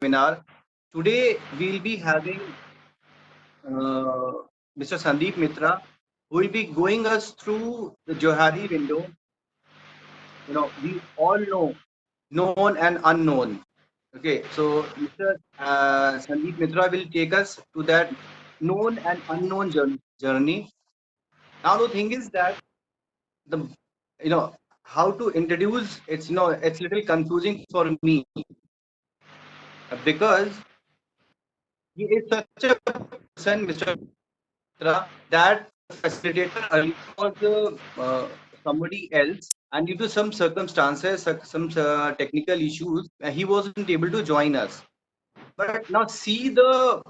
webinar. Today we'll be having uh, Mr. Sandeep Mitra, who will be going us through the Johari window. We all know known and unknown. Okay, so Mr. Sandeep Mitra will take us to that known and unknown journey. Now the thing is that the you know how to introduce it's little confusing for me because he is such a person, Mr. Mitra, that facilitator earlier was somebody else, and due to some circumstances, some technical issues, he wasn't able to join us. But now see the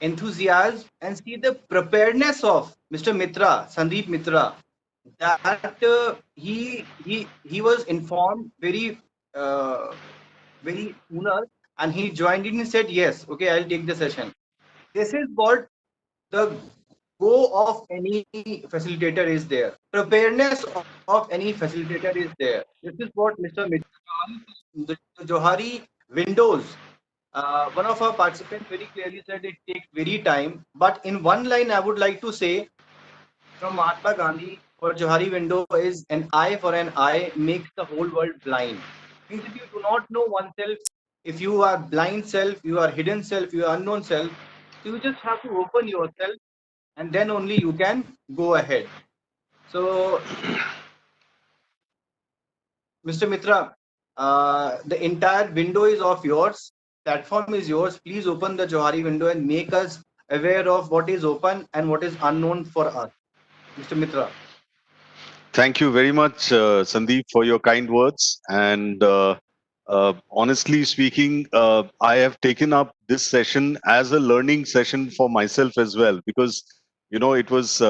enthusiasm and see the preparedness of Mr. Mitra, Sandeep Mitra, that he was informed uh, very sooner, and he joined in and said, "Yes, okay, I'll take the session." This is what the go of any facilitator is there. Preparedness of any facilitator is there. This is what Mr. The Johari windows. One of our participants very clearly said it takes very time. But in one line, I would like to say from Mahatma Gandhi for Johari window is an eye for an eye makes the whole world blind. Means if you do not know oneself, if you are blind self, you are hidden self, you are unknown self, so you just have to open yourself and then only you can go ahead. So, Mr. Mitra, the entire window is of yours. Platform is yours. Please open the Johari window and make us aware of what is open and what is unknown for us. Mr. Mitra. Thank you very much, Sandeep, for your kind words. And honestly speaking, I have taken up this session as a learning session for myself as well, because, it was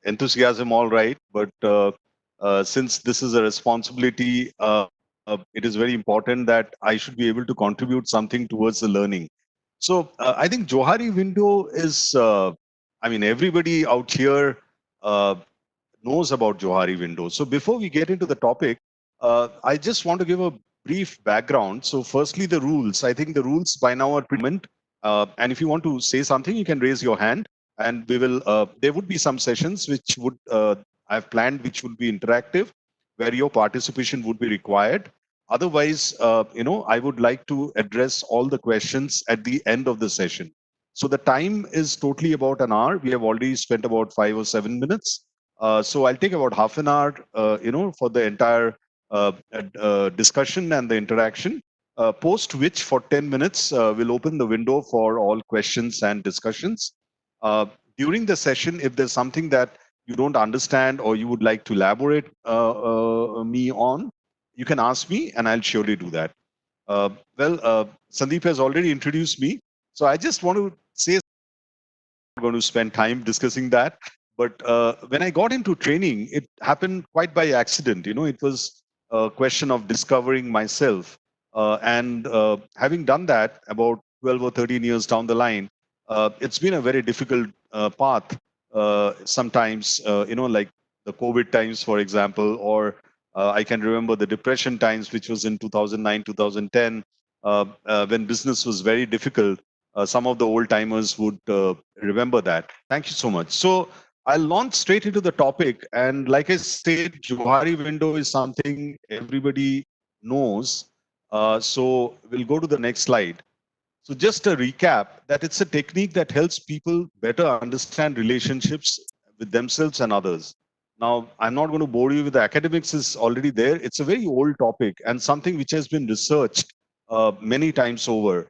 enthusiasm, all right. But since this is a responsibility, it is very important that I should be able to contribute something towards the learning. So I think Johari window is, everybody out here uh, knows about Johari windows. So before we get into the topic, I just want to give a brief background. So firstly, the rules. I think the rules by now are pretty common. And if you want to say something, you can raise your hand, and we will. There would be some sessions which would I've planned, which would be interactive, where your participation would be required. Otherwise, I would like to address all the questions at the end of the session. So the time is totally about an hour. We have already spent about 5 or 7 minutes. So I'll take about half an hour, for the entire discussion and the interaction. Post which, for 10 minutes, we'll open the window for all questions and discussions. Uh, During the session, if there's something that you don't understand or you would like to elaborate me on, you can ask me, and I'll surely do that. Sandeep has already introduced me, so I just want to say, going to spend time discussing that. But when I got into training, it happened quite by accident. It was a question of discovering myself. And having done that about 12 or 13 years down the line, it's been a very difficult path. Sometimes, like the COVID times, for example, or I can remember the depression times, which was in 2009, 2010, when business was very difficult. Some of the old timers would remember that. Thank you so much. So I'll launch straight into the topic. And like I said, Johari window is something everybody knows. So we'll go to the next slide. So just a recap, that it's a technique that helps people better understand relationships with themselves and others. Now, I'm not going to bore you with the academics is already there. It's a very old topic and something which has been researched many times over.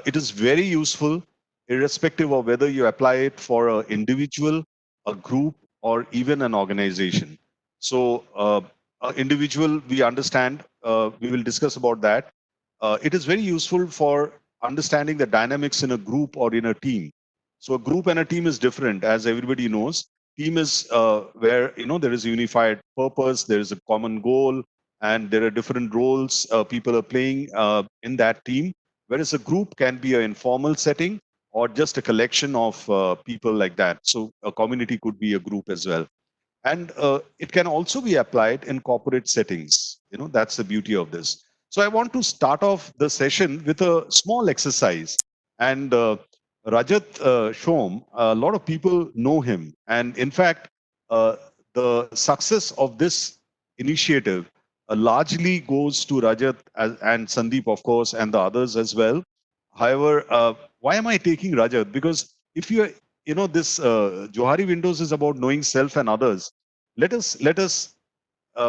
It is very useful, irrespective of whether you apply it for an individual, a group, or even an organization. So, individual, we understand. We will discuss about that. It is very useful for understanding the dynamics in a group or in a team. So, a group and a team is different, as everybody knows. Team is where there is a unified purpose, there is a common goal, and there are different roles people are playing in that team. Whereas a group can be an informal setting or just a collection of people like that. So a community could be a group as well, and it can also be applied in corporate settings. That's the beauty of this. So I want to start off the session with a small exercise. And Rajat Shom, a lot of people know him. And in fact, the success of this initiative largely goes to Rajat and Sandeep, of course, and the others as well. However, why am I taking Rajat? Because if this Johari Windows is about knowing self and others. Let us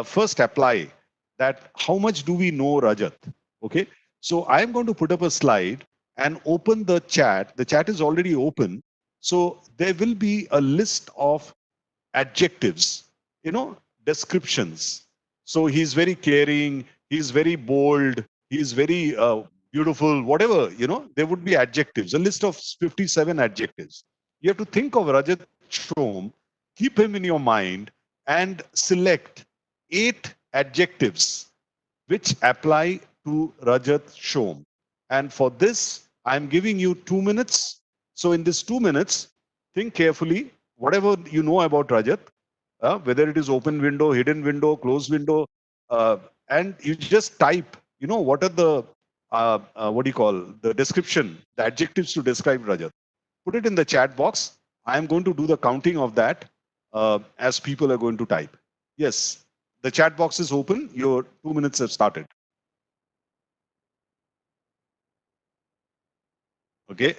first apply that how much do we know Rajat? Okay. So I'm going to put up a slide and open the chat. The chat is already open. So there will be a list of adjectives, descriptions. So he's very caring, he's very bold, he's very beautiful, whatever, there would be adjectives, a list of 57 adjectives. You have to think of Rajat Shom, keep him in your mind, and select 8 adjectives which apply to Rajat Shom. And for this, I'm giving you 2 minutes. So in this 2 minutes, think carefully, whatever you know about Rajat, whether it is open window, hidden window, closed window, and you just type, what are the, what do you call, the description, the adjectives to describe Rajat. Put it in the chat box. I am going to do the counting of that as people are going to type. Yes, the chat box is open. Your 2 minutes have started. Okay.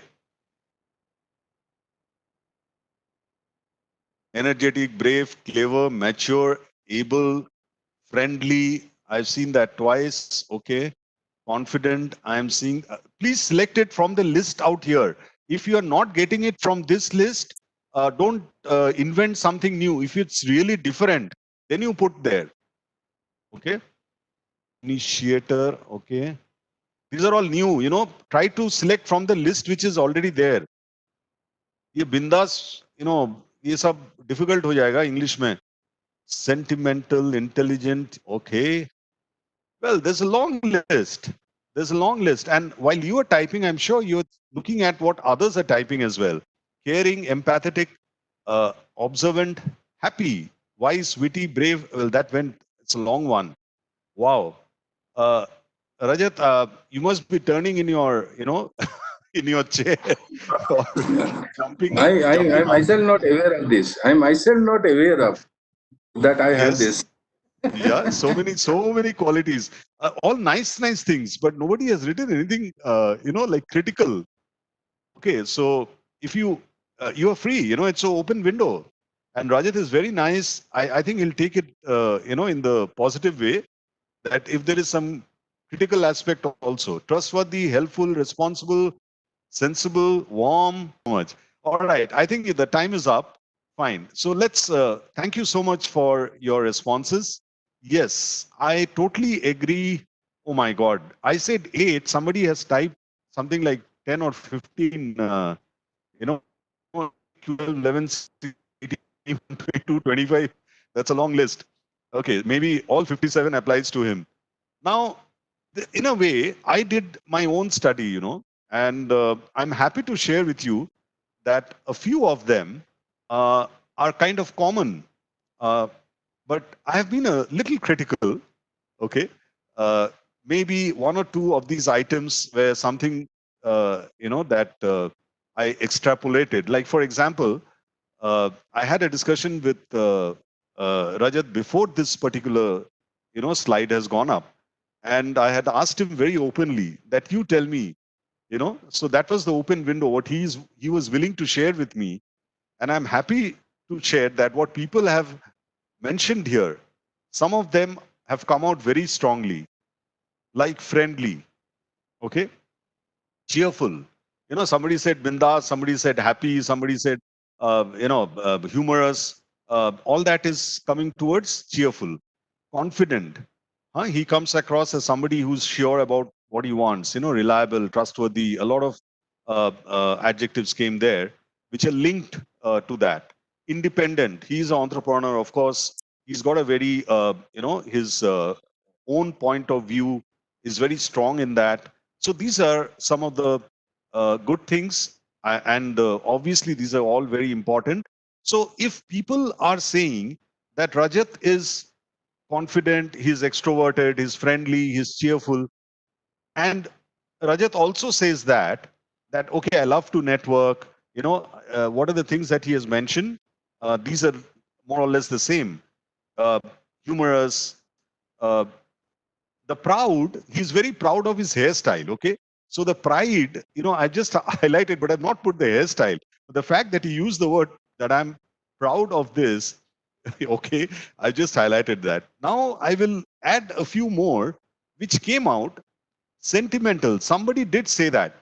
Energetic, brave, clever, mature, able, friendly. I've seen that twice. Okay. Confident. I am seeing. Please select it from the list out here. If you are not getting it from this list, don't invent something new. If it's really different, then you put there. Okay. Initiator. Okay. These are all new. Try to select from the list which is already there. ये बिंदास ये सब difficult हो जाएगा English में. Sentimental, intelligent. Okay. Well, there's a long list. There's a long list. And while you are typing, I'm sure you're looking at what others are typing as well. Caring, empathetic, observant, happy, wise, witty, brave. Well, it's a long one. Wow. Rajat, you must be turning in your, in your chair or jumping. I'm myself not aware of this. I'm myself not aware of that I have this. Yeah, so many qualities, all nice things, but nobody has written anything like critical. Okay, so if you are free, it's an open window, and Rajat is very nice. I think he'll take it in the positive way, that if there is some critical aspect also, trustworthy, helpful, responsible, sensible, warm, so much. All right, I think the time is up. Fine. So let's thank you so much for your responses. Yes, I totally agree. Oh my God, I said 8. Somebody has typed something like 10 or 15. 12, 11, 18, 22, 25. That's a long list. Okay, maybe all 57 applies to him. Now, in a way, I did my own study, and I'm happy to share with you that a few of them are kind of common. But I have been a little critical. Okay, maybe 1 or 2 of these items were something that I extrapolated. Like for example, I had a discussion with Rajat before this particular slide has gone up, and I had asked him very openly that you tell me, so that was the open window what he was willing to share with me, and I'm happy to share that what people have mentioned here, some of them have come out very strongly, like friendly, okay, cheerful. Somebody said bindas, somebody said happy, somebody said, humorous. All that is coming towards cheerful, confident. He comes across as somebody who's sure about what he wants, reliable, trustworthy. A lot of adjectives came there, which are linked to that. Independent. He's an entrepreneur, of course. He's got a very, his own point of view is very strong in that. So these are some of the good things, and obviously these are all very important. So if people are saying that Rajat is confident, he's extroverted, he's friendly, he's cheerful. And Rajat also says that okay, I love to network. What are the things that he has mentioned? These are more or less the same. Uh, Humorous, uh, the proud, he's very proud of his hairstyle. Okay. So the pride, I just highlighted, but I've not put the hairstyle. The fact that he used the word that I'm proud of this, okay, I just highlighted that. Now I will add a few more which came out. Sentimental. Somebody did say that.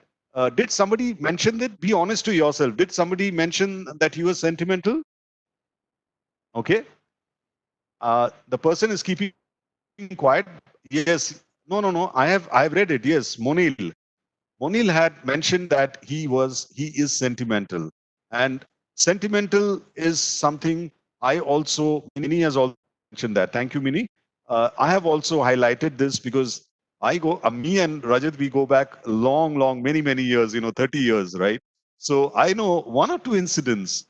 Did somebody mention that? Be honest to yourself. Did somebody mention that you were sentimental? Okay. The person is keeping quiet. Yes. No, no, no. I have read it. Yes. Monil. Monil had mentioned that he is sentimental. And sentimental is something Mini has also mentioned that. Thank you, Mini. I have also highlighted this because me and Rajat, we go back long, many years, 30 years, right? So I know one or two incidents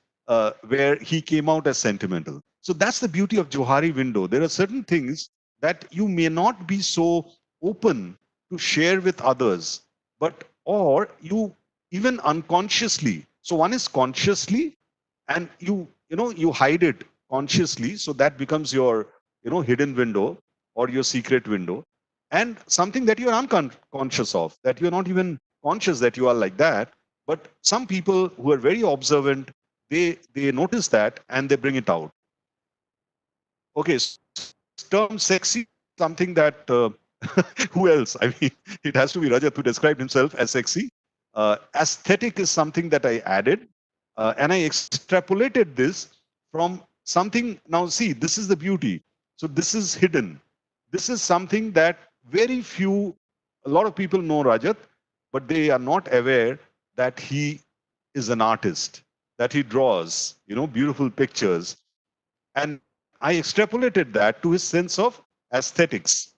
where he came out as sentimental. So that's the beauty of Johari window. There are certain things that you may not be so open to share with others, but or you even unconsciously. So one is consciously, and you hide it consciously, so that becomes your hidden window or your secret window, and something that you're unconscious of, that you're not even conscious that you are like that. But some people who are very observant, they notice that and they bring it out. Okay, term sexy, something that who else? I mean, it has to be Rajat who described himself as sexy. Aesthetic is something that I added, and I extrapolated this from something. Now, see, this is the beauty. So this is hidden. This is something that a lot of people know Rajat, but they are not aware that he is an artist, that he draws, beautiful pictures. And I extrapolated that to his sense of aesthetics.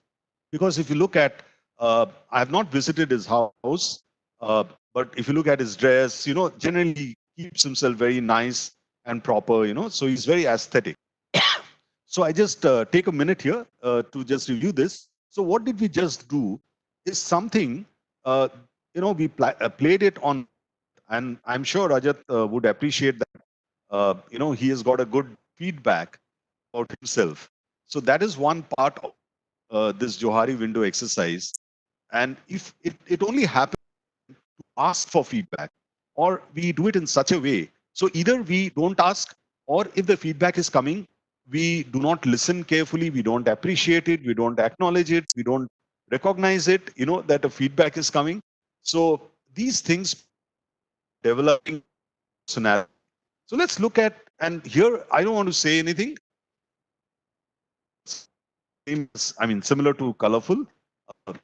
Because if you look at, I have not visited his house, uh, but if you look at his dress, generally he keeps himself very nice and proper, so he's very aesthetic. So I just take a minute here to just review this. So what did we just do is something, we played it on, and I'm sure Rajat would appreciate that, he has got a good feedback about himself. So that is one part of this Johari window exercise. And if it only happens to ask for feedback, or we do it in such a way, so either we don't ask, or if the feedback is coming, we do not listen carefully, we don't appreciate it, we don't acknowledge it, we don't recognize it, that a feedback is coming. So these things developing personality. So let's look at, and here I don't want to say anything. Similar to colorful.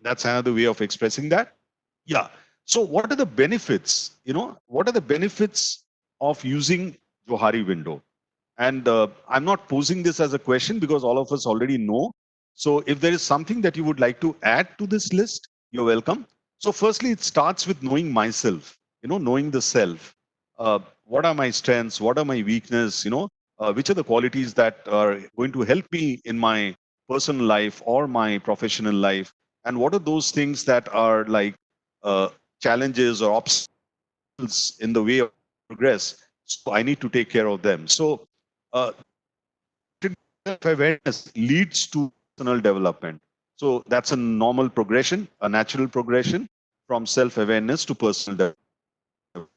That's another way of expressing that. Yeah. So what are the benefits? What are the benefits of using Johari window? And I'm not posing this as a question because all of us already know. So if there is something that you would like to add to this list, you're welcome. So firstly, it starts with knowing myself, knowing the self. What are my strengths? What are my weaknesses? Which are the qualities that are going to help me in my personal life or my professional life? And what are those things that are like uh, challenges or obstacles in the way of progress? So I need to take care of them. So uh, self-awareness leads to personal development. So that's a normal progression, a natural progression from self-awareness to personal development.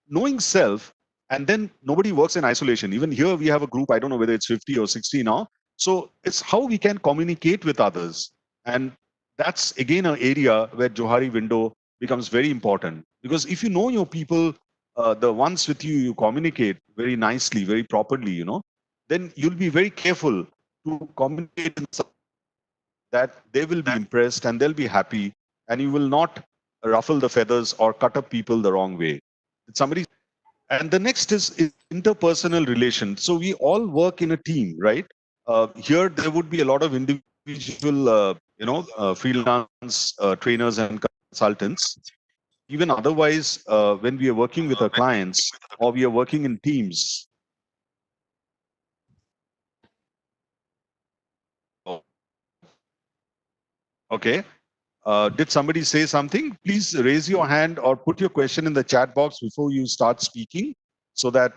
Knowing self, and then nobody works in isolation. Even here we have a group, I don't know whether it's 50 or 60 now. So it's how we can communicate with others. And that's again an area where Johari window becomes very important. Because if you know your people, the ones with you communicate very nicely, very properly, then you'll be very careful to communicate in such that they will be impressed and they'll be happy, and you will not ruffle the feathers or cut up people the wrong way. Somebody. And the next is interpersonal relations. So we all work in a team, right? Here there would be a lot of individual, freelance trainers and consultants. Even otherwise, when we are working with our clients or we are working in teams, Okay. Did somebody say something? Please raise your hand or put your question in the chat box before you start speaking, so that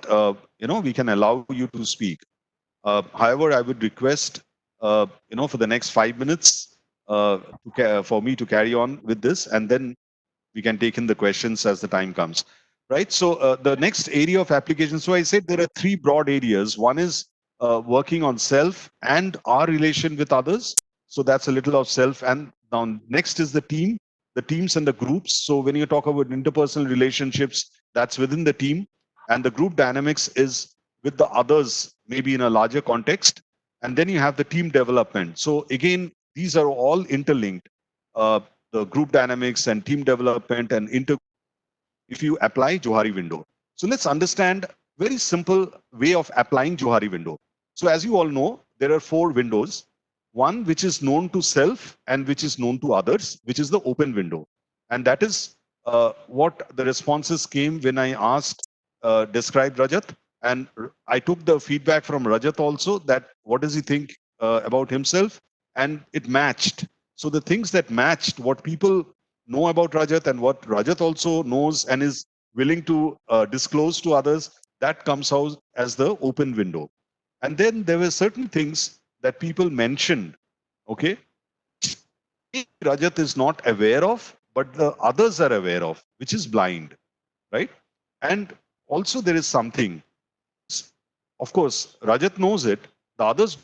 we can allow you to speak. However, I would request for the next 5 minutes for me to carry on with this, and then we can take in the questions as the time comes. Right. So the next area of application. So I said there are three broad areas. One is working on self and our relation with others. So that's a little of self. And now next is the teams and the groups. So when you talk about interpersonal relationships, that's within the team, and the group dynamics is with the others, maybe in a larger context. And then you have the team development. So again, these are all interlinked. The group dynamics and team development and if you apply Johari window. So let's understand very simple way of applying Johari window. So as you all know, there are four windows. One which is known to self and which is known to others, which is the open window. And that is what the responses came when I asked, describe Rajat. And I took the feedback from Rajat also, that what does he think about himself? And it matched. So the things that matched what people know about Rajat and what Rajat also knows and is willing to disclose to others, that comes out as the open window. And then there were certain things that people mentioned, okay, Rajat is not aware of, but the others are aware of, which is blind, right? And also there is something, of course, Rajat knows it, the others,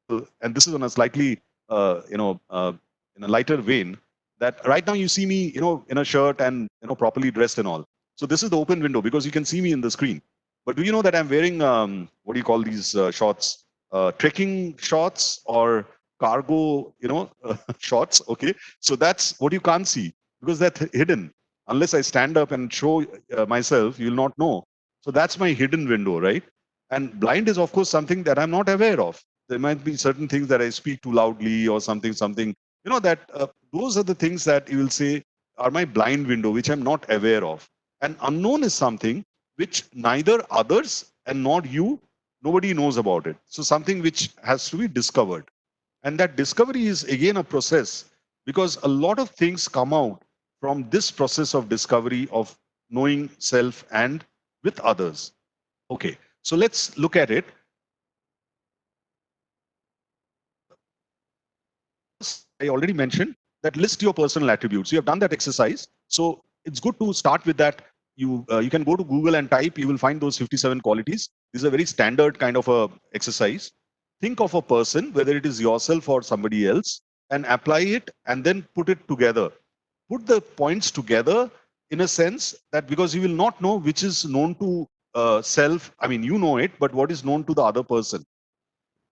and this is on a slightly, in a lighter vein, that right now you see me, in a shirt and, properly dressed and all. So this is the open window because you can see me in the screen. But do you know that I'm wearing, what do you call these shorts? Trekking shorts or cargo, shorts. Okay. So that's what you can't see because that's hidden. Unless I stand up and show myself, you'll not know. So that's my hidden window, right? And blind is, of course, something that I'm not aware of. There might be certain things that I speak too loudly or something, that those are the things that you will say are my blind window, which I'm not aware of. And unknown is something which neither others and not you, nobody knows about it. So something which has to be discovered. And that discovery is again a process, because a lot of things come out from this process of discovery of knowing self and with others. Okay, so let's look at it. I already mentioned that list your personal attributes. You have done that exercise. So it's good to start with that. You can go to Google and type, you will find those 57 qualities. This is a very standard kind of a exercise. Think of a person, whether it is yourself or somebody else, and apply it and then put it together. Put the points together in a sense that, because you will not know which is known to self. I mean, you know it, but what is known to the other person.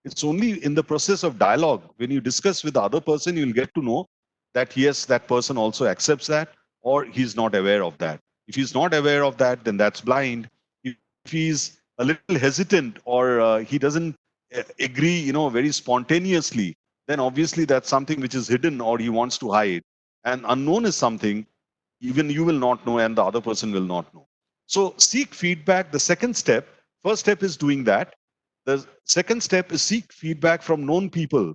It's only in the process of dialogue, when you discuss with the other person, you'll get to know that yes, that person also accepts that, or he's not aware of that. If he's not aware of that, then that's blind. If he's a little hesitant, or he doesn't agree, very spontaneously, then obviously that's something which is hidden or he wants to hide. And unknown is something even you will not know and the other person will not know. So seek feedback. The second step, first step is doing that. The second step is seek feedback from known people.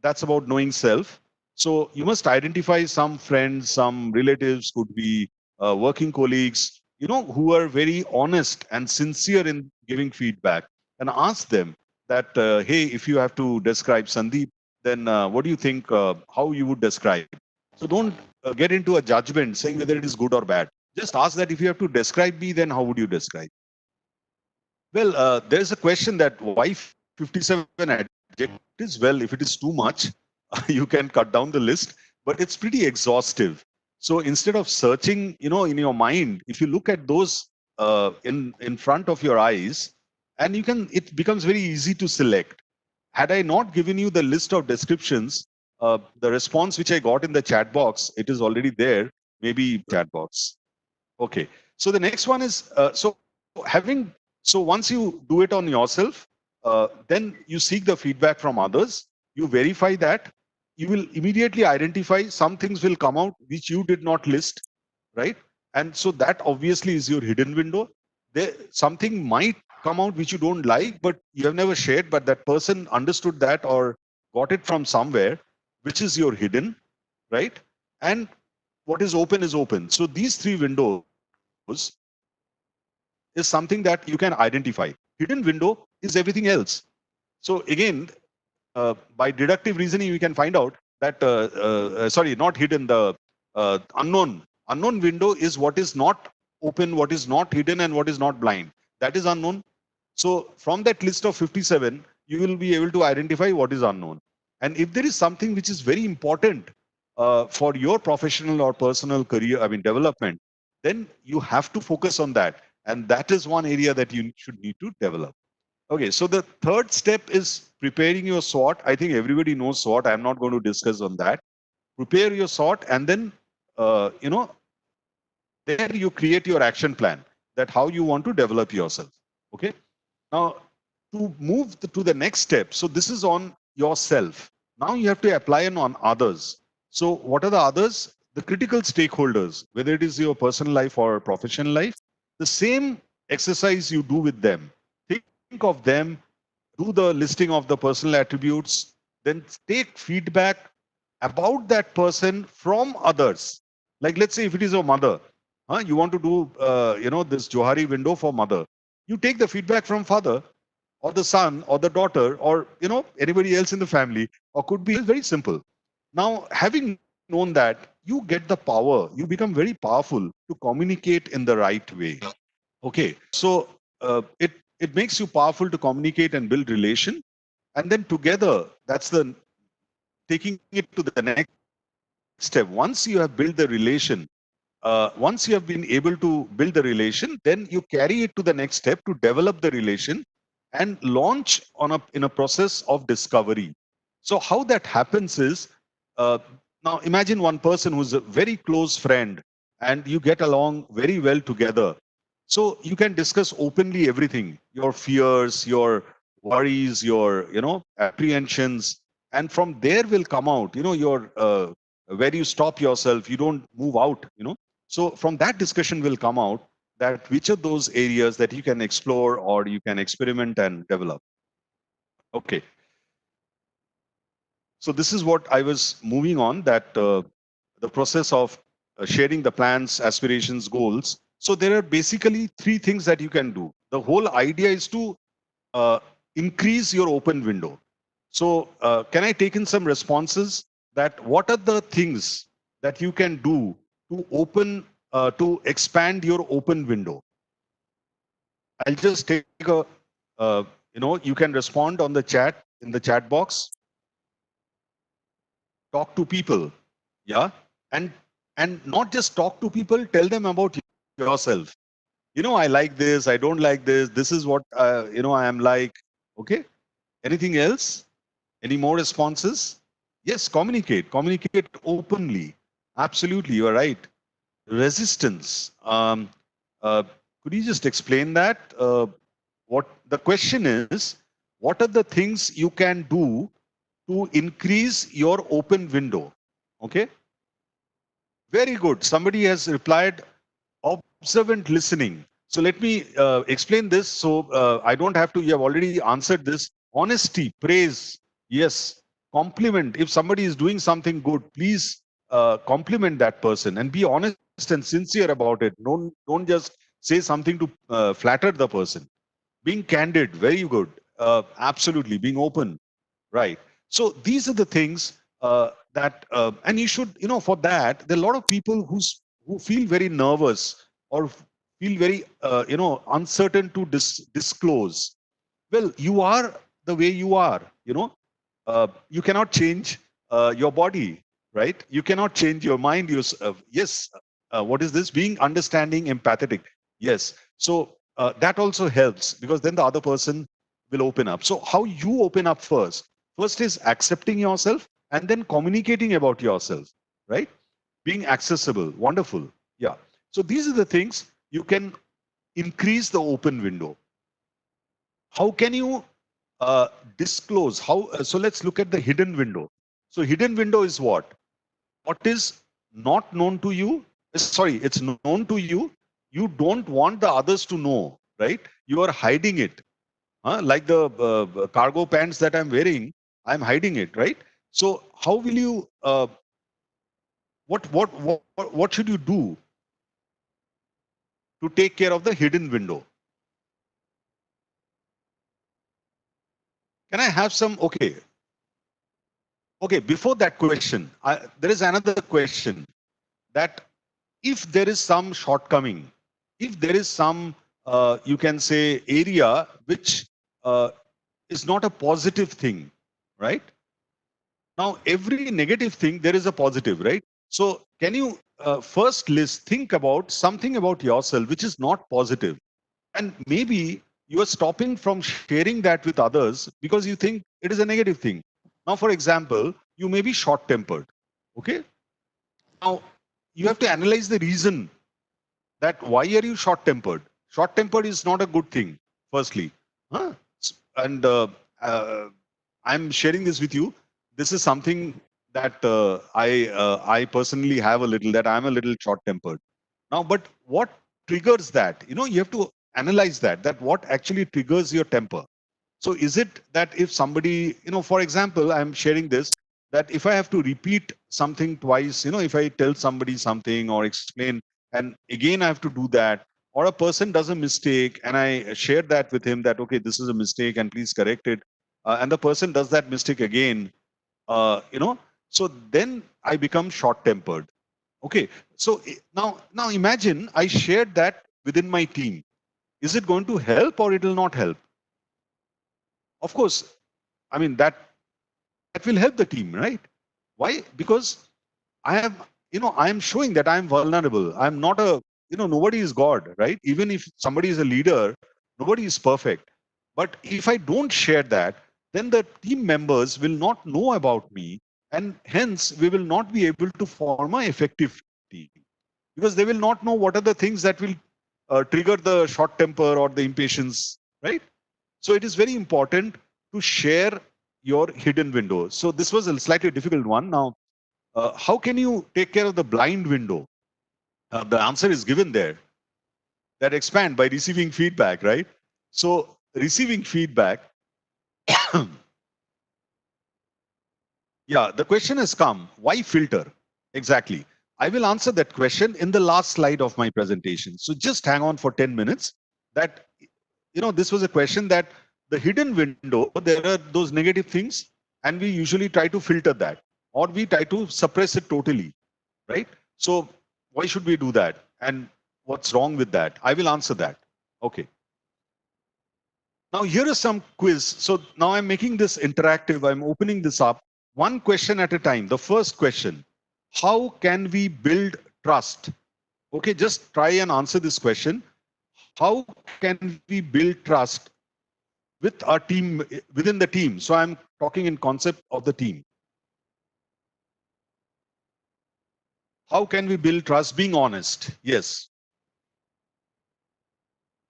That's about knowing self. So you must identify some friends, some relatives, could be working colleagues, who are very honest and sincere in giving feedback, and ask them that, hey, if you have to describe Sandeep, then what do you think, how you would describe? So don't get into a judgment saying whether it is good or bad. Just ask that, if you have to describe me, then how would you describe? Well, there's a question that why 57 adjectives? Well, if it is too much, you can cut down the list, but it's pretty exhaustive. So instead of searching, in your mind, if you look at those in front of your eyes, and it becomes very easy to select. Had I not given you the list of descriptions, the response which I got in the chat box, it is already there, maybe chat box. Okay. So the next one is, so once you do it on yourself, then you seek the feedback from others, you verify that, you will immediately identify some things will come out which you did not list, right? And so that obviously is your hidden window. Something might come out which you don't like, but you have never shared, but that person understood that or got it from somewhere. which is your hidden, right? And what is open is open. So these three windows is something that you can identify. Hidden window is everything else. So again, by deductive reasoning, we can find out that, sorry, not hidden, the unknown. Unknown window is what is not open, what is not hidden, and what is not blind. That is unknown. So from that list of 57, you will be able to identify what is unknown. And if there is something which is very important for your professional or personal career, I mean, development, then you have to focus on that. And that is one area that you should need to develop. Okay, so the third step is preparing your SWOT. I think everybody knows SWOT. I'm not going to discuss on that. Prepare your SWOT, and then, there you create your action plan, that how you want to develop yourself. Okay. Now, to move to the next step, so this is on yourself. Now you have to apply it on others. So what are the others? The critical stakeholders, whether it is your personal life or professional life, the same exercise you do with them. Think of them, do the listing of the personal attributes, then take feedback about that person from others. Like, let's say if it is your mother, you want to do, this Johari window for mother. You take the feedback from father or the son or the daughter or, anybody else in the family, or could be very simple. Now, having known that, you get the power, you become very powerful to communicate in the right way. Okay. So it makes you powerful to communicate and build relation. And then together, that's the taking it to the next step. Once you have built the relation, once you have been able to build the relation, then you carry it to the next step to develop the relation and launch in a process of discovery. So how that happens is, now imagine one person who's a very close friend and you get along very well together. So you can discuss openly everything, your fears, your worries, your, apprehensions, and from there will come out, your, where you stop yourself, you don't move out, so from that discussion will come out that which of those areas that you can explore or you can experiment and develop. Okay. So this is what I was moving on, that the process of sharing the plans, aspirations, goals. So there are basically three things that you can do. The whole idea is to increase your open window. So can I take in some responses, that what are the things that you can do to open, to expand your open window? I'll just take a, you can respond on the chat, in the chat box. Talk to people. Yeah. And not just talk to people, tell them about yourself. I like this, I don't like this. This is what, I am like. Okay. Anything else? Any more responses? Yes, communicate openly. Absolutely, you are right. Resistance. Could you just explain that? What the question is, what are the things you can do to increase your open window? Okay. Very good. Somebody has replied, observant listening. So let me explain this. So I don't have to, you have already answered this. Honesty, praise, yes. Compliment. If somebody is doing something good, please compliment that person and be honest and sincere about it. Don't just say something to flatter the person. Being candid, very good. Absolutely. Being open, right. So these are the things that, and you should, for that, there are a lot of people who feel very nervous or feel very, uncertain to disclose. Well, you are the way you are, you cannot change your body, right? You cannot change your mind. Yes. What is this? Being understanding, empathetic. Yes. So that also helps, because then the other person will open up. So how you open up first? First is accepting yourself and then communicating about yourself, right? Being accessible. Wonderful. Yeah. So these are the things you can increase the open window. How can you disclose? So let's look at the hidden window. So hidden window is what? What is not known to you? Sorry, it's known to you. You don't want the others to know, right? You are hiding it. Like the cargo pants that I'm wearing, I'm hiding it, right? So how will you, what should you do to take care of the hidden window? Can I have some, okay. Okay, before that question, there is another question that if there is some shortcoming, if there is some, you can say, area which is not a positive thing, right? Now, every negative thing, there is a positive, right? So can you first think about something about yourself which is not positive? And maybe you are stopping from sharing that with others because you think it is a negative thing. Now, for example, you may be short tempered. Okay. Now, you have to analyze the reason that why are you short tempered? Short tempered is not a good thing, firstly. Huh? And I'm sharing this with you. This is something that I personally have a little, that I'm a little short tempered. Now, but what triggers that? You know, you have to analyze that what actually triggers your temper. So is it that if somebody, you know, for example, I'm sharing this, that if I have to repeat something twice, you know, if I tell somebody something or explain, and again I have to do that, or a person does a mistake and I share that with him that, okay, this is a mistake and please correct it. And the person does that mistake again, you know, so then I become short tempered. Okay. So now imagine I shared that within my team. Is it going to help or it will not help? Of course, I mean, that will help the team, right? Why? Because I am, you know, I am showing that I am vulnerable. I'm not a, you know, nobody is God, right? Even if somebody is a leader, nobody is perfect. But if I don't share that, then the team members will not know about me. And hence, we will not be able to form an effective team because they will not know what are the things that will trigger the short temper or the impatience, right? So it is very important to share your hidden windows. So this was a slightly difficult one. Now, how can you take care of the blind window? The answer is given there. That expand by receiving feedback, right? So receiving feedback. Yeah, the question has come. Why filter? Exactly. I will answer that question in the last slide of my presentation. So just hang on for 10 minutes. That, you know, this was a question that the hidden window, there are those negative things, and we usually try to filter that, or we try to suppress it totally, right? So why should we do that? And what's wrong with that? I will answer that. Okay. Now here is some quiz. So now I'm making this interactive. I'm opening this up one question at a time. The first question, how can we build trust? Okay, just try and answer this question. How can we build trust with our team, within the team? So I'm talking in concept of the team. How can we build trust? Being honest. Yes.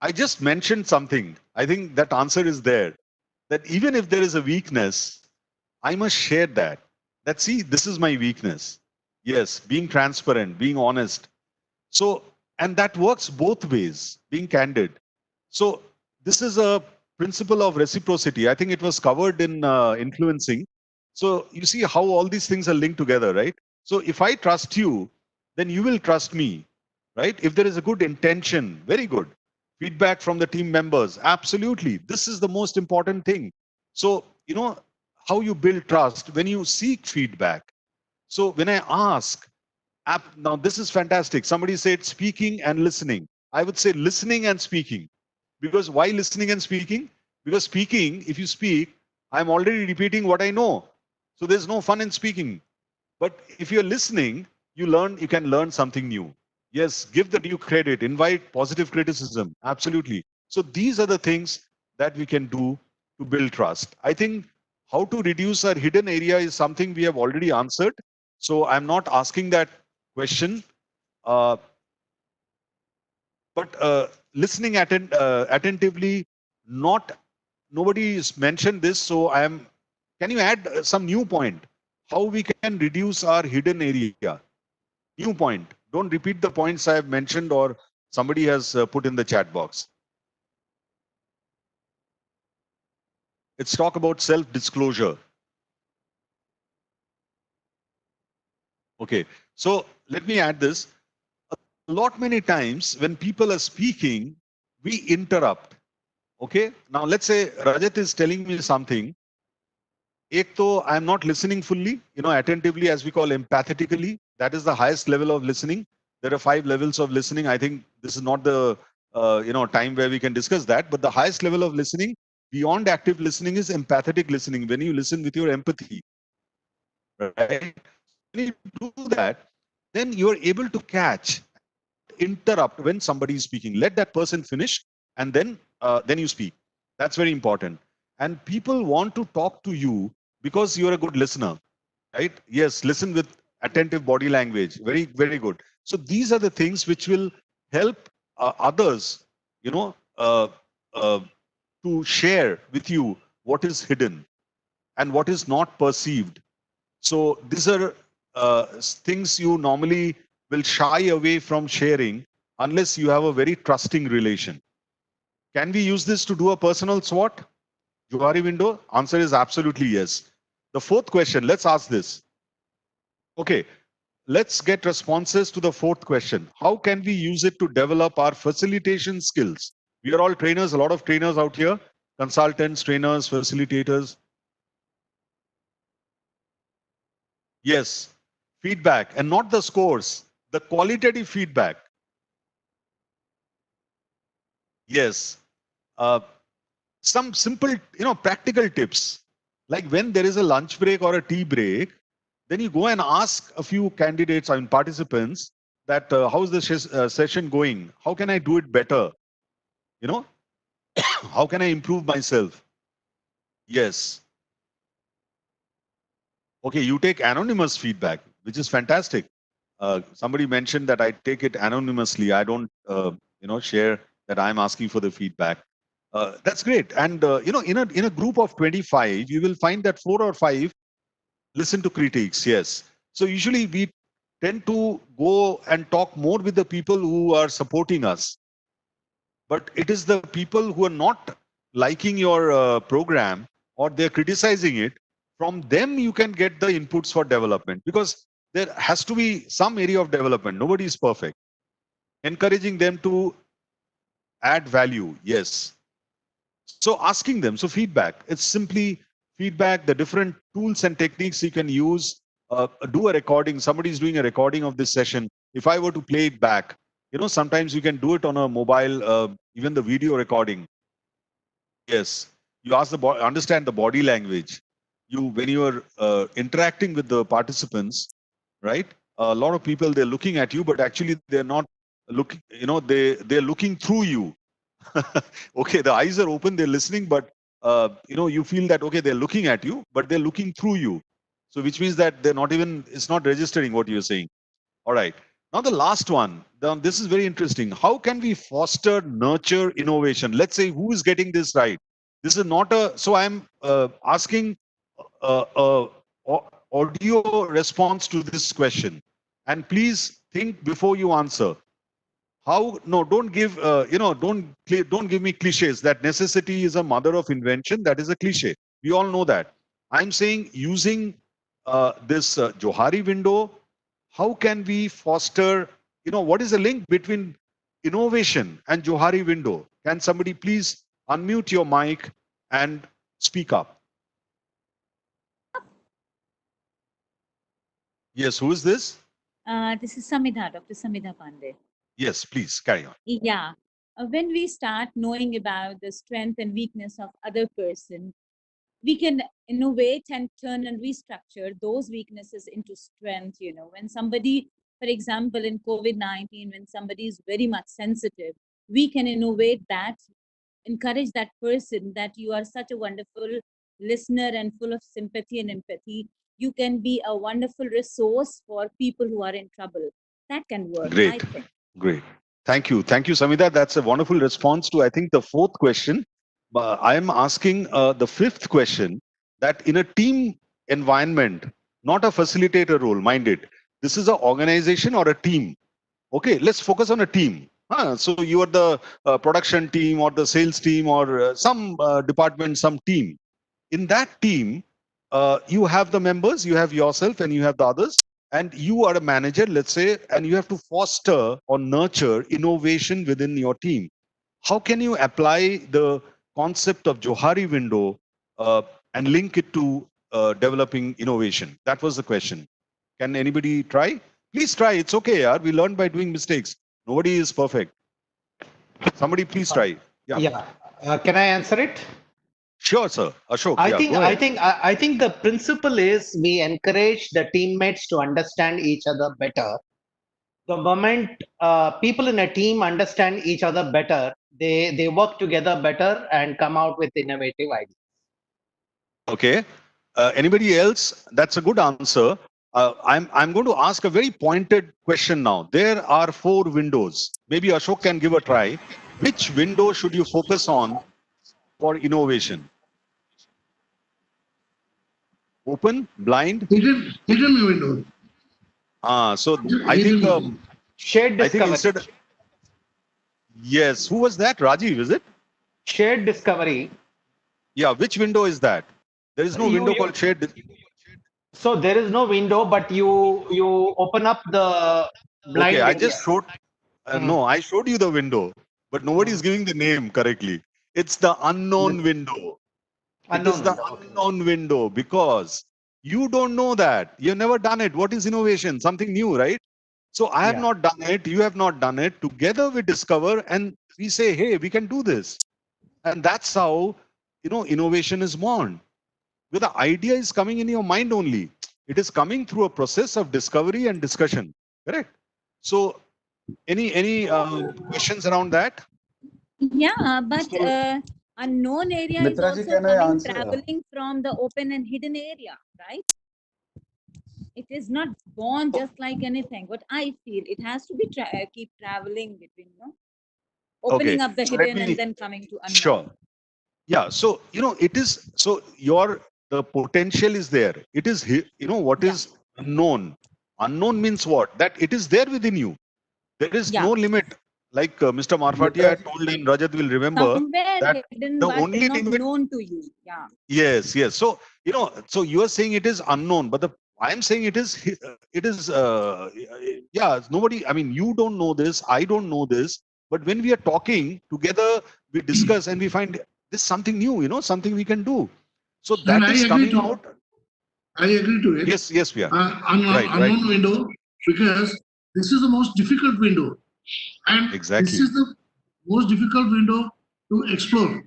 I just mentioned something. I think that answer is there. That even if there is a weakness, I must share that. That, see, this is my weakness. Yes, being transparent, being honest. So, and that works both ways, being candid. So this is a principle of reciprocity. I think it was covered in influencing. So you see how all these things are linked together, right? So if I trust you, then you will trust me, right? If there is a good intention, very good. Feedback from the team members, absolutely. This is the most important thing. So, you know, how you build trust when you seek feedback. So when I ask, now this is fantastic. Somebody said speaking and listening. I would say listening and speaking. Because why listening and speaking? Because speaking, if you speak, I'm already repeating what I know. So there's no fun in speaking. But if you're listening, you can learn something new. Yes, give the due credit, invite positive criticism. Absolutely. So these are the things that we can do to build trust. I think how to reduce our hidden area is something we have already answered. So I'm not asking that question. Uh, but listening attentively, not nobody has mentioned this. So I am. Can you add some new point? How we can reduce our hidden area? New point. Don't repeat the points I have mentioned or somebody has put in the chat box. Let's talk about self-disclosure. Okay. So let me add this. A lot many times when people are speaking, we interrupt. Okay. Now let's say Rajat is telling me something. Ek to I'm not listening fully, attentively, as we call empathetically. That is the highest level of listening. There are 5 levels of listening. I think this is not the time where we can discuss that. But the highest level of listening beyond active listening is empathetic listening. When you listen with your empathy, right? When you do that, then you are able to catch, interrupt when somebody is speaking. Let that person finish, and then you speak. That's very important. And people want to talk to you because you're a good listener, right? Yes, listen with attentive body language. Very, very good. So these are the things which will help others, you know, uh, uh, to share with you what is hidden and what is not perceived. So these are things you normally will shy away from sharing unless you have a very trusting relation. Can we use this to do a personal SWOT? Johari window? Answer is absolutely yes. The fourth question, let's ask this. Okay, let's get responses to the fourth question. How can we use it to develop our facilitation skills? We are all trainers, a lot of trainers out here, consultants, trainers, facilitators. Yes, feedback and not the scores, the qualitative feedback. Yes, uh, some simple, practical tips. Like when there is a lunch break or a tea break, then you go and ask a few candidates, I mean participants, that how's the session going? How can I do it better? You know, how can I improve myself? Yes. Okay, you take anonymous feedback, which is fantastic. Somebody mentioned that I take it anonymously. I don't, share that I'm asking for the feedback. That's great. And in a group of 25, you will find that 4 or 5 listen to critiques. Yes. So usually we tend to go and talk more with the people who are supporting us. But it is the people who are not liking your program or they're criticizing it. From them, you can get the inputs for development because there has to be some area of development. Nobody is perfect. Encouraging them to add value. Yes. So asking them, so feedback, it's simply feedback, the different tools and techniques you can use. Do a recording. Somebody is doing a recording of this session. If I were to play it back, sometimes you can do it on a mobile, even the video recording. Yes, you ask understand the body language. When you are interacting with the participants, right? A lot of people, they're looking at you, but actually they're not looking. They're looking through you. Okay, the eyes are open, they're listening, but you feel that okay, they're looking at you, but they're looking through you. So which means that it's not registering what you're saying. All right. Now the last one. This is very interesting. How can we foster, nurture innovation? Let's say who is getting this right. This is not a. So I'm asking audio response to this question, and please think before you answer. How? No, don't give. Don't give me cliches. That necessity is a mother of invention. That is a cliche. We all know that. I'm saying using this Johari window, how can we foster, what is the link between innovation and Johari window? Can somebody please unmute your mic and speak up? Yes, who is this? This is Samidha, Dr. Samidha Pandey. Yes, please carry on. Yeah. When we start knowing about the strength and weakness of other person, we can innovate and turn and restructure those weaknesses into strength. When somebody, for example, in COVID-19, when somebody is very much sensitive, we can innovate that, encourage that person that you are such a wonderful listener and full of sympathy and empathy. You can be a wonderful resource for people who are in trouble. That can work. Great. I think. Great. Thank you. Thank you, Samida. That's a wonderful response to, I think, the fourth question. I am asking the fifth question, that in a team environment, not a facilitator role, mind it, this is an organization or a team. Okay, let's focus on a team. So you are the production team or the sales team or some department, some team. In that team, you have the members, you have yourself, and you have the others. and you are a manager, let's say, and you have to foster or nurture innovation within your team. How can you apply the concept of Johari window and link it to developing innovation? That was the question. Can anybody try? Please try. It's okay, yaar. We learn by doing mistakes. Nobody is perfect. Somebody please try. Yeah. Yeah. Can I answer it? Sure, sir. Ashok, I yeah, think go ahead. I think the principle is we encourage the teammates to understand each other better. The moment people in a team understand each other better, they work together better and come out with innovative ideas. Okay. Anybody else? That's a good answer. I'm going to ask a very pointed question now. There are 4 windows. Maybe Ashok can give a try. Which window should you focus on for innovation? Open, blind? Hidden window. So I think Shared I think discovery. instead, yes. Who was that? Rajiv, is it? Shared discovery. Yeah. Which window is that? There is no window called shared. So there is no window, but you open up the blind. Okay, I area. just showed. No, I showed you the window, but nobody is giving the name correctly. It's the unknown window. It is Unknown the window, okay. unknown window because you don't know that. You've never done it. What is innovation? Something new, right? So I have Yeah. not done it. You have not done it. Together we discover and we say, hey, we can do this. And that's how, innovation is born. Where the idea is coming in your mind only. It is coming through a process of discovery and discussion. Correct? So any questions around that? Yeah, but unknown area is Mitraji, also can I coming answer? traveling from the open and hidden area, right? It is not born just like anything. What I feel, it has to be keep traveling between, opening Okay. up the So let hidden me- and then coming to unknown. Sure. Yeah. So, it is, so the potential is there. It is, what Yeah. is unknown. Unknown means what? That it is there within you. There is Yeah. no limit. Like Mr. Marfatia had told, and Rajat will remember. Somewhere that hidden, the but only not limit- known to you. Yeah. Yes, yes. So, so you are saying it is unknown, but I'm saying it is, yeah, nobody, I mean, you don't know this, I don't know this, but when we are talking together, we discuss and we find this something new, something we can do. So that I is agree coming to- out. I agree to it. Yes, we are. Unknown Right. window, because this is the most difficult window. And Exactly. this is the most difficult window to explore.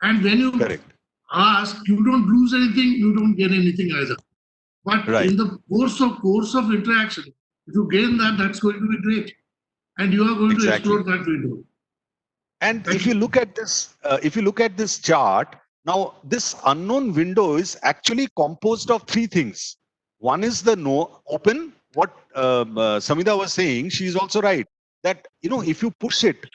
And when you Correct. ask, you don't lose anything, you don't gain anything either. But Right. in the course of interaction, if you gain that, that's going to be great. And you are going to Exactly. explore that window. And Thank if you look at this chart, now this unknown window is actually composed of 3 things. One is the open. What Samida was saying, she is also right. That if you push it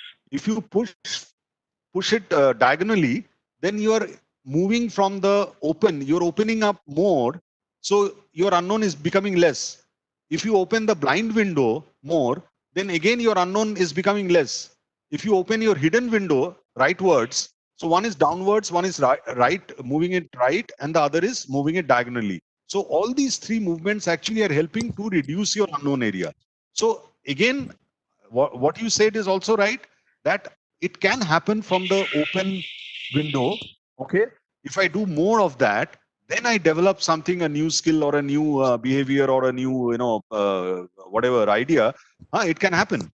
diagonally, then you are moving from the open. You're opening up more, so your unknown is becoming less. If you open the blind window more, then again your unknown is becoming less. If you open your hidden window rightwards, so one is downwards, one is right, moving it right, and the other is moving it diagonally. So all these 3 movements actually are helping to reduce your unknown area. So again, what you said is also right, that it can happen from the open window. Okay. If I do more of that, then I develop something, a new skill or a new behavior or a new, whatever idea. It can happen.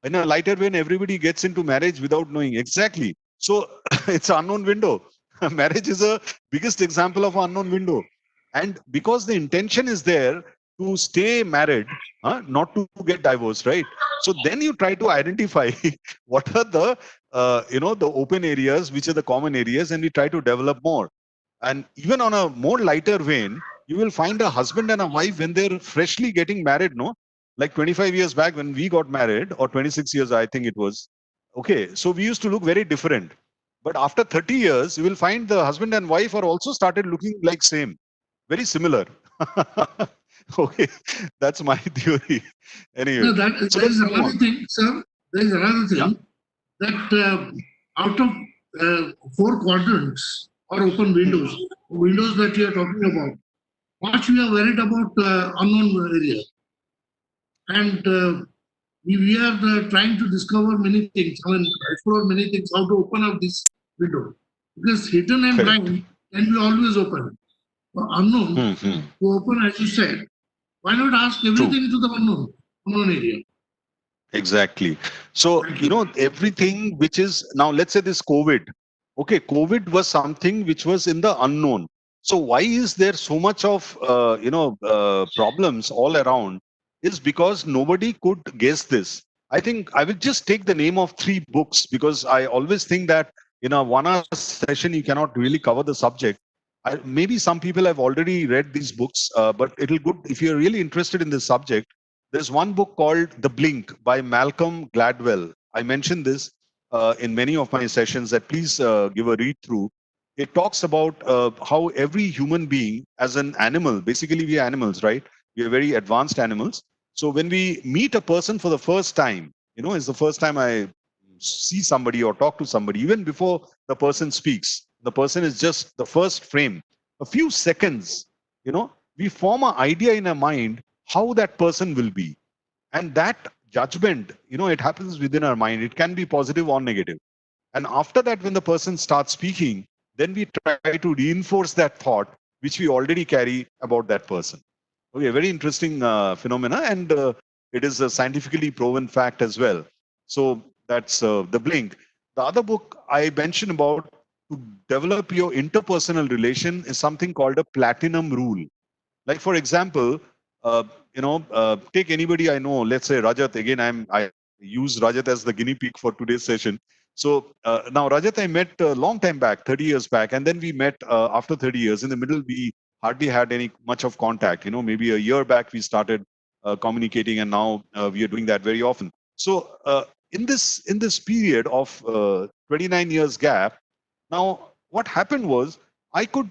In a lighter vein, everybody gets into marriage without knowing exactly. So it's an unknown window. Marriage is a biggest example of unknown window. And because the intention is there to stay married, not to get divorced, right? So then you try to identify what are the, the open areas, which are the common areas, and we try to develop more. And even on a more lighter vein, you will find a husband and a wife when they're freshly getting married, no? Like 25 years back when we got married, or 26 years, I think it was. Okay, so we used to look very different. But after 30 years, you will find the husband and wife are also started looking like same, very similar. Okay, that's my theory. Anyway, No, there so is let's move another on. thing, sir. There is another thing that out of 4 quadrants or open windows that you are talking about, what we are worried about unknown area. and we are trying to discover many things. I mean, explore many things. How to open up this window, because hidden and Correct. blind can be always open. Unknown Mhm. to open, as you said. Why not ask everything to the unknown area? Exactly. So, Thank you you. know, everything which is now, let's say this COVID. Okay, COVID was something which was in the unknown. So why is there so much of, problems all around? Is because nobody could guess this. I think I will just take the name of three books because I always think that in a 1 hour session, you cannot really cover the subject. Maybe some people have already read these books, but it'll good if you're really interested in this subject. There's one book called The Blink by Malcolm Gladwell. I mentioned this in many of my sessions that please give a read through. It talks about how every human being, as an animal, basically we are animals, right? We are very advanced animals. So when we meet a person for the first time, you know, it's the first time I see somebody or talk to somebody, even before the person speaks, the person is just the first frame, a few seconds, you know, we form an idea in our mind how that person will be, and that judgment, you know, it happens within our mind. It can be positive or negative, and after that when the person starts speaking, then we try to reinforce that thought which we already carry about that person. Okay, very interesting phenomena, and it is a scientifically proven fact as well. So that's The Blink. The other book I mentioned about to develop your interpersonal relation is something called a platinum rule. Like for example, take anybody I know. Let's say Rajat. Again, I use Rajat as the guinea pig for today's session. So now Rajat, I met a long time back, 30 years back, and then we met after 30 years. In the middle, we hardly had any much of contact. You know, maybe a year back we started communicating, and now we are doing that very often. So in this period of 29 years gap, now what happened was I could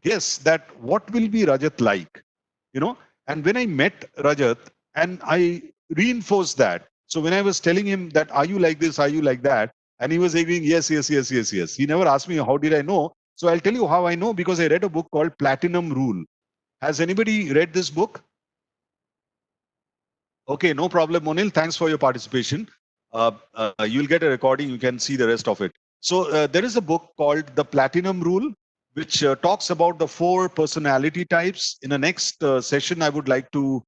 guess that what will be Rajat like, you know. And when I met Rajat and I reinforced that, so when I was telling him that, are you like this, are you like that? And he was agreeing, yes, yes, yes, yes, yes. He never asked me, how did I know? So I'll tell you how I know, because I read a book called Platinum Rule. Has anybody read this book? Okay, no problem, Monil. Thanks for your participation. You'll get a recording. You can see the rest of it. So there is a book called The Platinum Rule, which talks about the 4 personality types. In the next session, I would like to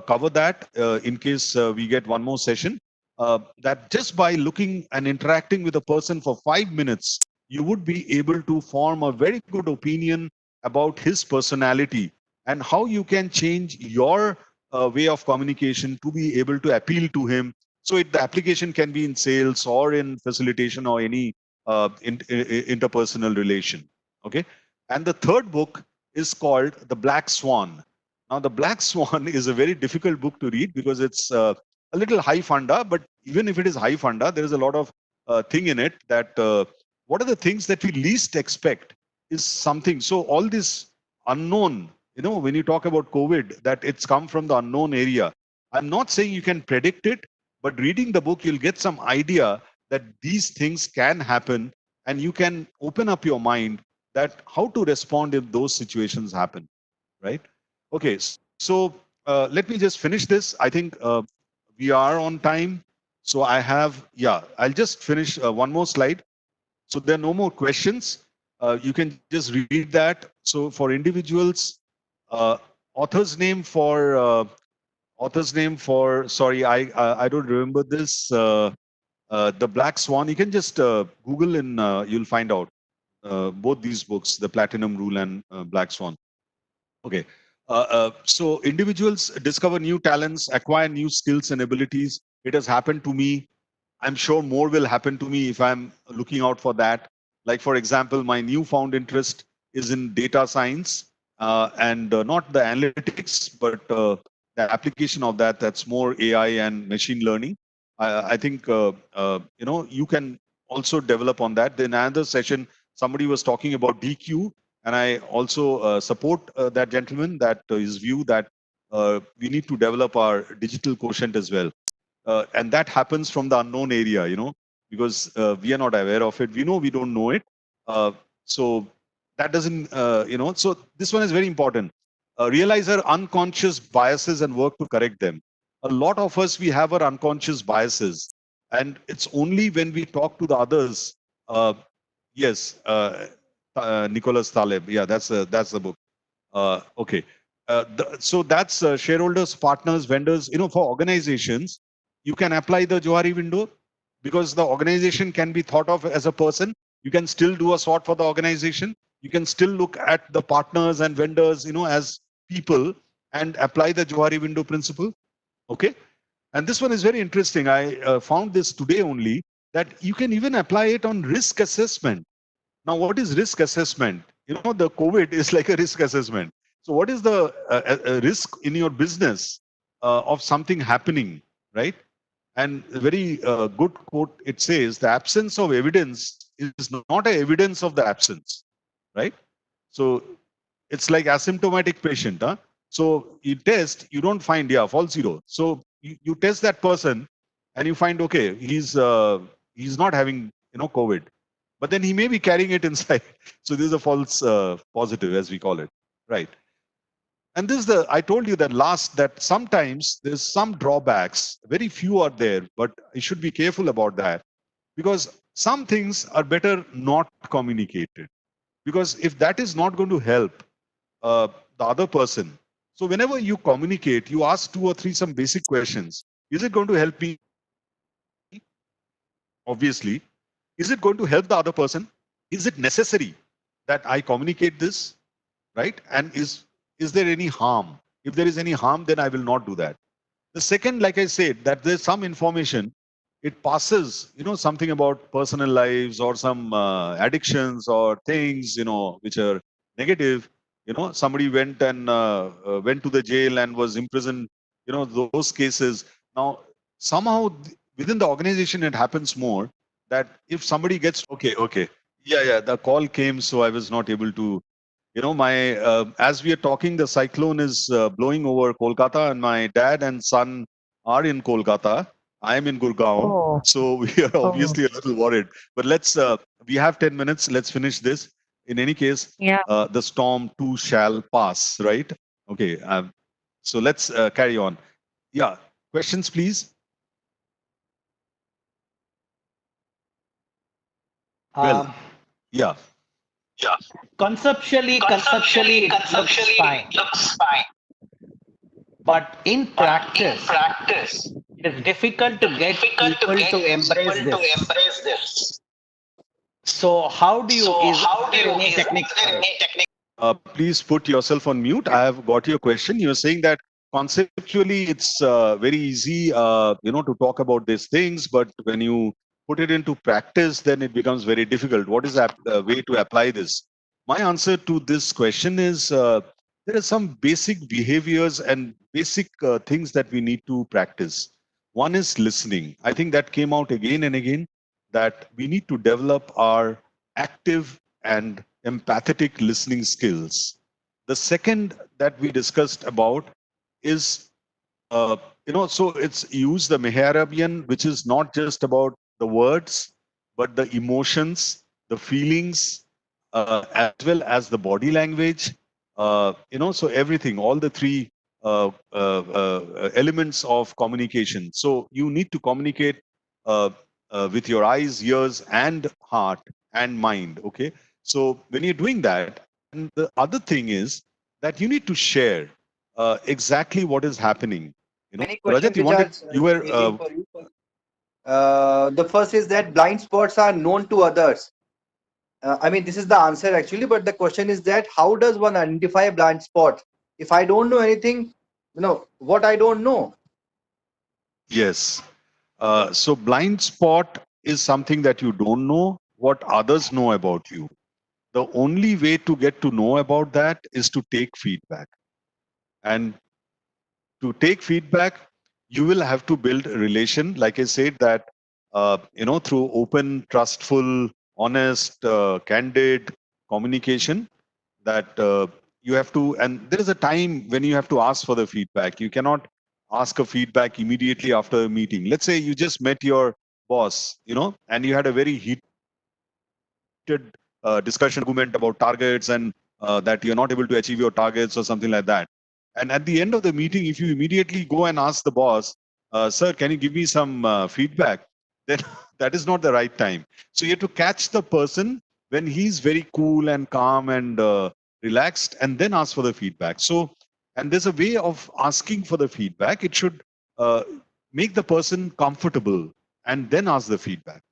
cover that in case we get one more session. That just by looking and interacting with a person for 5 minutes, you would be able to form a very good opinion about his personality and how you can change your way of communication to be able to appeal to him. So the application can be in sales or in facilitation or any interpersonal relation. Okay. And the third book is called The Black Swan. Now, The Black Swan is a very difficult book to read because it's a little high funda, but even if it is high funda, there is a lot of thing in it that what are the things that we least expect is something. So all this unknown, you know, when you talk about COVID, that it's come from the unknown area. I'm not saying you can predict it, but reading the book, you'll get some idea that these things can happen, and you can open up your mind that how to respond if those situations happen, right? Okay, so let me just finish this. I think we are on time. So I have, yeah, I'll just finish one more slide. So there are no more questions. You can just read that. So for individuals, uh, author's name for sorry, I don't remember this. The Black Swan. You can just Google and you'll find out both these books, The Platinum Rule and Black Swan. Okay. So individuals discover new talents, acquire new skills and abilities. It has happened to me. I'm sure more will happen to me if I'm looking out for that. Like, for example, my newfound interest is in data science and not the analytics, but the application of that. That's more AI and machine learning. I think, you can also develop on that. Then another session, somebody was talking about DQ, and I also support that gentleman, that his view that we need to develop our digital quotient as well. And that happens from the unknown area, you know, because we are not aware of it. We know we don't know it. So that doesn't, so this one is very important. Realize our unconscious biases and work to correct them. a lot of us, we have our unconscious biases. And it's only when we talk to the others. Yes, Nicholas Taleb. Yeah, that's the book. Okay. So that's shareholders, partners, vendors. For organizations, you can apply the Johari window because the organization can be thought of as a person. You can still do a sort for the organization. You can still look at the partners and vendors, as people and apply the Johari window principle. Okay. And this one is very interesting. I found this today only, that you can even apply it on risk assessment. Now, what is risk assessment? The COVID is like a risk assessment. So what is the risk in your business of something happening, right? And a very good quote, it says, the absence of evidence is not a evidence of the absence, right? So it's like asymptomatic patient. So you test, you don't find, false zero. So you test that person and you find, okay, he's not having, COVID, but then he may be carrying it inside. So this is a false positive, as we call it, right? And this is I told you that sometimes there's some drawbacks. Very few are there, but I should be careful about that, because some things are better not communicated. Because if that is not going to help the other person, so whenever you communicate, you ask 2 or 3 some basic questions. Is it going to help me? Obviously. Is it going to help the other person? Is it necessary that I communicate this? Right? And is there any harm? If there is any harm, then I will not do that. The second, like I said, that there's some information, it passes, something about personal lives or some addictions or things, which are negative. Somebody went to the jail and was imprisoned, those cases. Now, somehow within the organization, it happens more that if somebody gets, okay. Yeah, the call came, so I was not able to, as we are talking, the cyclone is blowing over Kolkata, and my dad and son are in Kolkata. I am in Gurgaon. Oh. So we are obviously a little worried. But we have 10 minutes. Let's finish this. In any case, Yeah. the storm too shall pass, right? Okay. So let's carry on. Yeah. Questions, please. Well, yeah. Conceptually, it looks fine. But in practice, it is difficult to get people to embrace this. So how do you, is there any technique? Please put yourself on mute. I have got your question. You're saying that conceptually it's very easy, to talk about these things, but when you put it into practice, then it becomes very difficult. What is the way to apply this? My answer to this question is there are some basic behaviors and basic things that we need to practice. One is listening. I think that came out again and again, that we need to develop our active and empathetic listening skills. The second that we discussed about is, so it's use the Mehrabian, which is not just about the words, but the emotions, the feelings, as well as the body language. So everything, all the 3 elements of communication. So you need to communicate with your eyes, ears, and heart and mind. Okay. So when you're doing that, and the other thing is that you need to share exactly what is happening. Many Rajat, questions you were waiting for you. The first is that blind spots are known to others. I mean, this is the answer actually, but the question is that how does one identify a blind spot? If I don't know anything, what I don't know. Yes. So blind spot is something that you don't know what others know about you. The only way to get to know about that is to take feedback. And to take feedback, you will have to build a relation. Like I said, that, through open, trustful, honest, candid communication, that you have to, and there is a time when you have to ask for the feedback. You cannot ask a feedback immediately after a meeting. Let's say you just met your boss, and you had a very heated discussion, argument about targets, and that you're not able to achieve your targets or something like that. And at the end of the meeting, if you immediately go and ask the boss, sir, can you give me some feedback? Then that is not the right time. So you have to catch the person when he's very cool and calm and relaxed, and then ask for the feedback. So, and there's a way of asking for the feedback. It should make the person comfortable and then ask the feedback.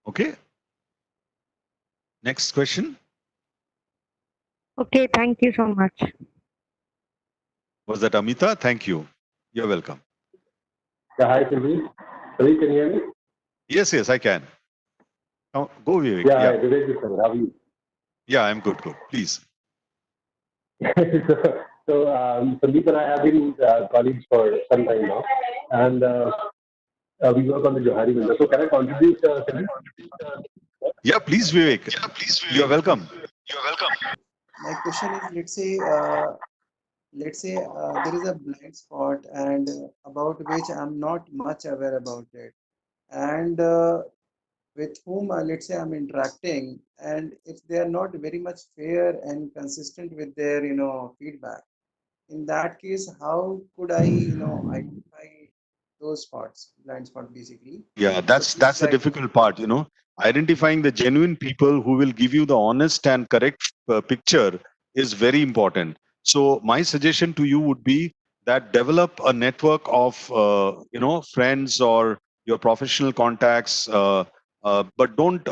Okay. Next question. Okay, thank you so much. Was that Amita? Thank you. You're welcome. Yeah, hi, Sandeep. Sandeep, can you hear me? Yes, yes, I can. Now, go, Vivek. Yeah, hi, Yeah, Vivek, sir. How are you? yeah, I'm good. Good. Please. Sandeep and I have been colleagues for some time now, and we work on the Johari window. So, can I contribute, Sandeep? Yeah, please, Vivek. You're welcome. My question is, let's say there is a blind spot and about which I'm not much aware about it, and with whom let's say I'm interacting, and if they are not very much fair and consistent with their feedback, in that case, how could I identify those spots, blind spot basically? Yeah, So that's please the try to. difficult part, Identifying the genuine people who will give you the honest and correct picture is very important. So my suggestion to you would be that develop a network of friends or your professional contacts, but don't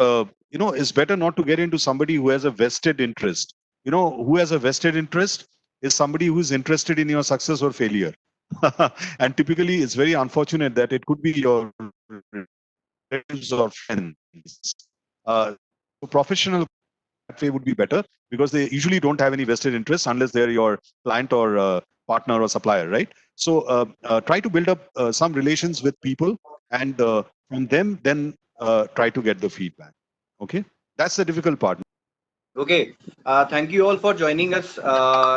it's better not to get into somebody who has a vested interest. Who has a vested interest is somebody who is interested in your success or failure. And typically it's very unfortunate that it could be your relatives or friends. So professional that way would be better, because they usually don't have any vested interest unless they're your client or partner or supplier, right? So try to build up some relations with people, and from them then try to get the feedback. Okay, that's the difficult part. Okay. Thank you all for joining us.